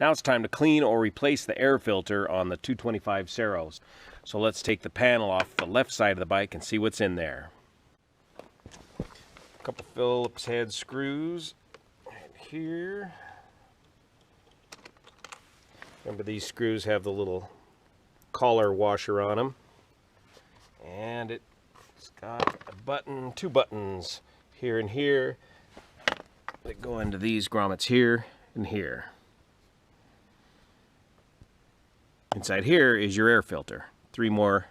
Now it's time to clean or replace the air filter on the 225 Ceros. So let's take the panel off the left side of the bike and see what's in there. A couple Phillips head screws right here. Remember, these screws have the little collar washer on them. And it's got a button, two buttons here and here that go into these grommets here and here. Inside here is your air filter. 3 more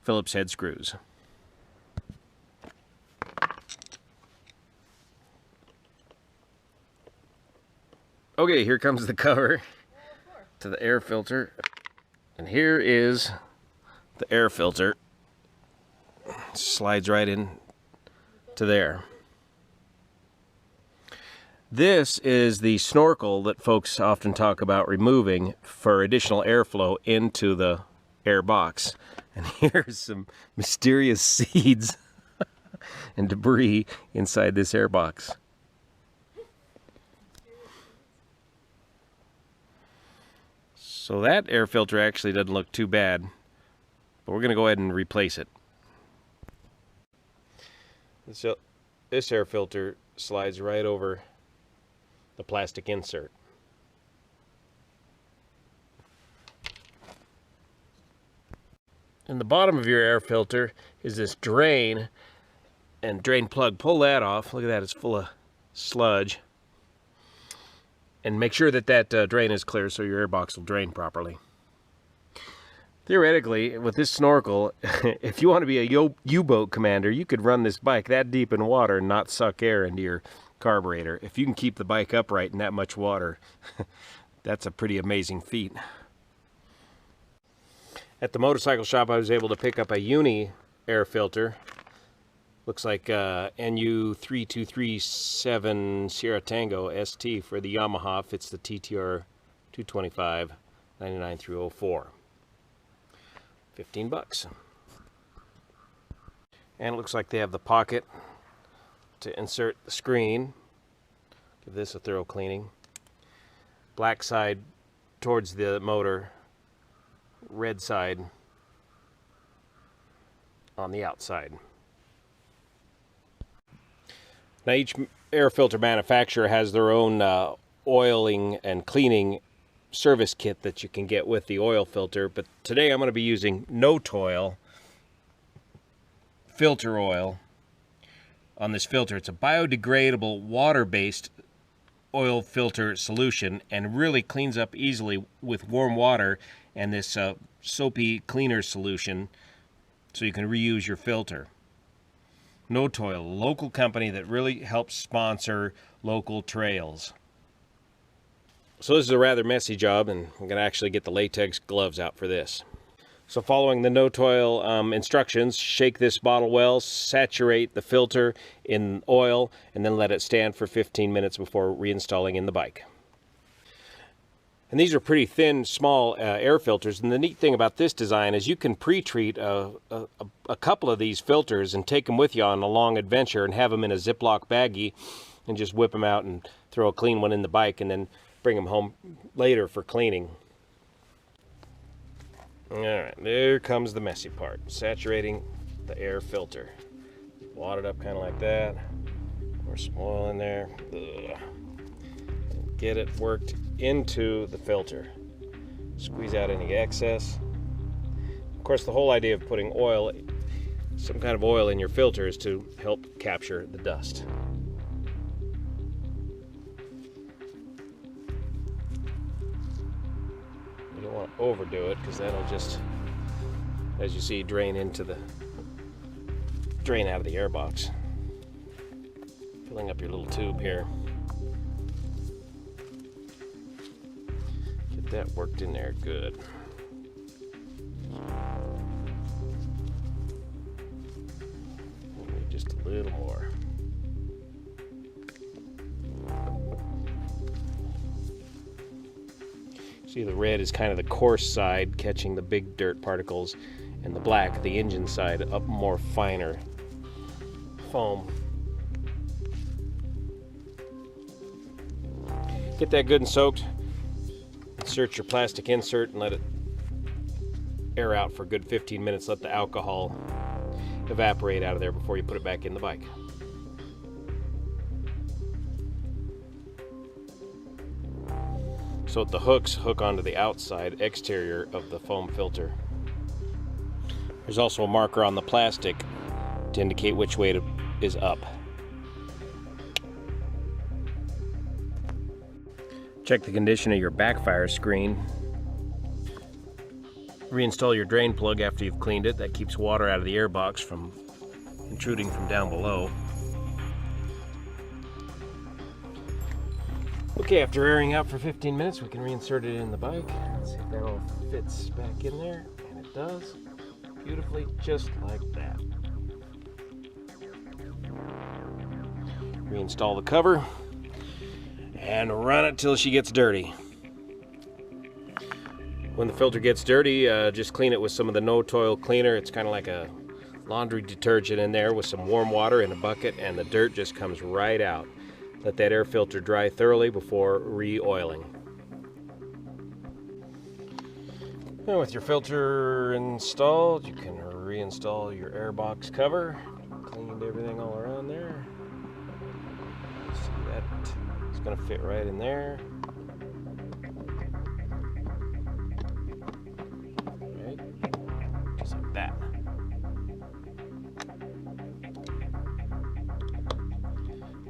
Phillips head screws. Okay, here comes the cover to the air filter. And here is the air filter. It slides right in to there. This is the snorkel that folks often talk about removing for additional airflow into the air box. And here's some mysterious seeds and debris inside this air box. So that air filter actually doesn't look too bad, but we're going to go ahead and replace it. So this air filter slides right over the plastic insert. In the bottom of your air filter is this drain and drain plug. Pull that off. Look at that, it's full of sludge. And make sure that that drain is clear so your airbox will drain properly. Theoretically, with this snorkel, if you want to be a U-boat commander, you could run this bike that deep in water and not suck air into your carburetor. If you can keep the bike upright in that much water, that's a pretty amazing feat. At the motorcycle shop, I was able to pick up a uni air filter. Looks like NU3237 Sierra Tango ST for the Yamaha. Fits the TTR 225 99 through 04. 15 bucks. And it looks like they have the pocket to insert the screen. Give this a thorough cleaning. Black side towards the motor, red side on the outside. Now each air filter manufacturer has their own oiling and cleaning service kit that you can get with the oil filter, but today I'm going to be using No Toil filter oil on this filter. It's a biodegradable water-based oil filter solution and really cleans up easily with warm water and this soapy cleaner solution, so you can reuse your filter. No Toil, a local company that really helps sponsor local trails. So this is a rather messy job, and I'm going to actually get the latex gloves out for this. So following the No Toil instructions, shake this bottle well, saturate the filter in oil, and then let it stand for 15 minutes before reinstalling in the bike. And these are pretty thin, small air filters, and the neat thing about this design is you can pre-treat a couple of these filters and take them with you on a long adventure and have them in a Ziploc baggie and just whip them out and throw a clean one in the bike and then bring them home later for cleaning. Alright, there comes the messy part. Saturating the air filter. Wad it up kind of like that. Pour some oil in there. Ugh. Get it worked into the filter. Squeeze out any excess. Of course, the whole idea of putting oil, some kind of oil in your filter, is to help capture the dust. You don't want to overdo it, because that'll just, as you see, drain out of the air box. Filling up your little tube here. Get that worked in there good. Maybe just a little more. See, the red is kind of the coarse side, catching the big dirt particles, and the black, the engine side, up more finer foam. Get that good and soaked. Insert your plastic insert and let it air out for a good 15 minutes. Let the alcohol evaporate out of there before you put it back in the bike. So the hooks hook onto the outside exterior of the foam filter. There's also a marker on the plastic to indicate which way it is up. Check the condition of your backfire screen. Reinstall your drain plug after you've cleaned it. That keeps water out of the air box from intruding from down below. Okay, after airing out for 15 minutes, we can reinsert it in the bike. Let's see if that all fits back in there. And it does. Beautifully, just like that. Reinstall the cover and run it till she gets dirty. When the filter gets dirty, just clean it with some of the No Toil cleaner. It's kind of like a laundry detergent in there with some warm water in a bucket, and the dirt just comes right out. Let that air filter dry thoroughly before re-oiling. And with your filter installed, you can reinstall your air box cover. Cleaned everything all around there. See that? It's going to fit right in there. Right? Just like that.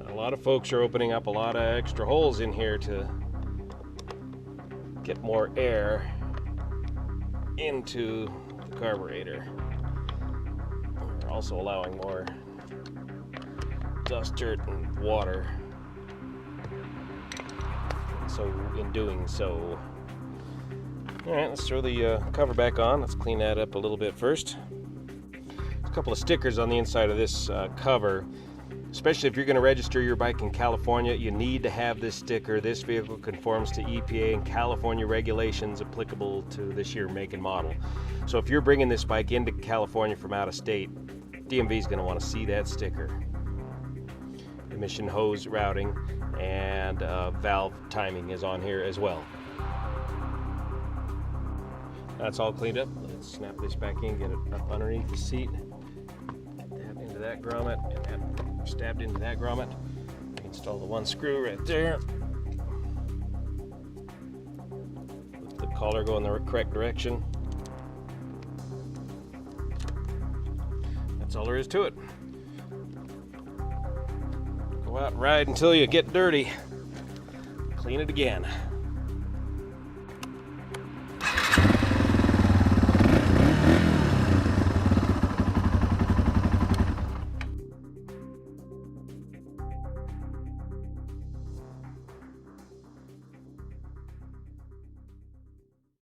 A lot of folks are opening up a lot of extra holes in here to get more air into the carburetor. We're also allowing more dust, dirt, and water. So in doing so, all right, let's throw the cover back on. Let's clean that up a little bit first. There's a couple of stickers on the inside of this cover. Especially if you're going to register your bike in California, you need to have this sticker. This vehicle conforms to EPA and California regulations applicable to this year make and model. So if you're bringing this bike into California from out of state, DMV is going to want to see that sticker. Emission hose routing and valve timing is on here as well. That's all cleaned up. Let's snap this back in, get it up underneath the seat. Get that into that grommet and that stabbed into that grommet. Install the one screw right there. Let the collar go in the correct direction. That's all there is to it. Go out and ride until you get dirty. Clean it again.